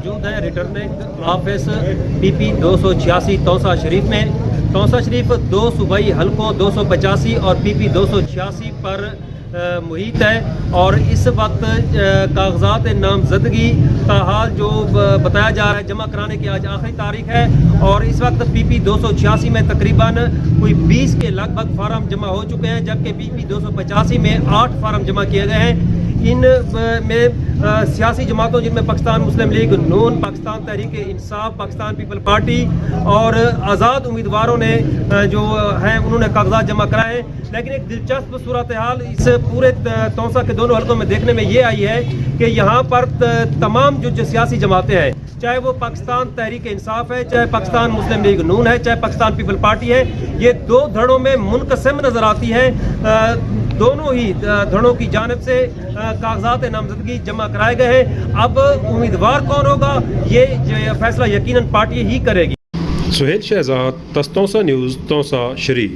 موجود ہیں returning office PP 286 توسا شریف میں. توسا شریف 2 صوبائی حلقوں 285 اور PP 286 پر محیط ہے اور اس وقت کاغذات نامزدگی تاحال جو بتایا جا رہا ہے جمع کرانے کی آج آخری تاریخ ہے اور اس وقت PP 286 میں تقریباً کوئی 20 کے لگ بھگ فارم جمع ہو چکے ہیں جبکہ PP 285 میں 8 فارم جمع کیے گئے ہیں. ان میں سیاسی جماعتوں جن میں پاکستان مسلم لیگ نون، پاکستان تحریک انصاف، پاکستان پیپل پارٹی اور آزاد امیدواروں نے جو ہیں انہوں نے کاغذات جمع کرائے ہیں. لیکن ایک دلچسپ صورتحال اس پورے توسا کے دونوں حلقوں میں دیکھنے میں یہ آئی ہے کہ یہاں پر تمام جو سیاسی جماعتیں ہیں، چاہے وہ پاکستان تحریک انصاف ہے، چاہے پاکستان مسلم لیگ نون ہے، چاہے پاکستان پیپل پارٹی ہے، یہ 2 دھڑوں میں منقسم نظر آتی ہے. دونوں ہی دھڑوں کی جانب سے کاغذات نامزدگی جمع کرائے گئے ہیں. اب امیدوار کون ہوگا یہ فیصلہ یقیناً پارٹی ہی کرے گی. سہیل شہزاد، توسا نیوز، توسا شریف.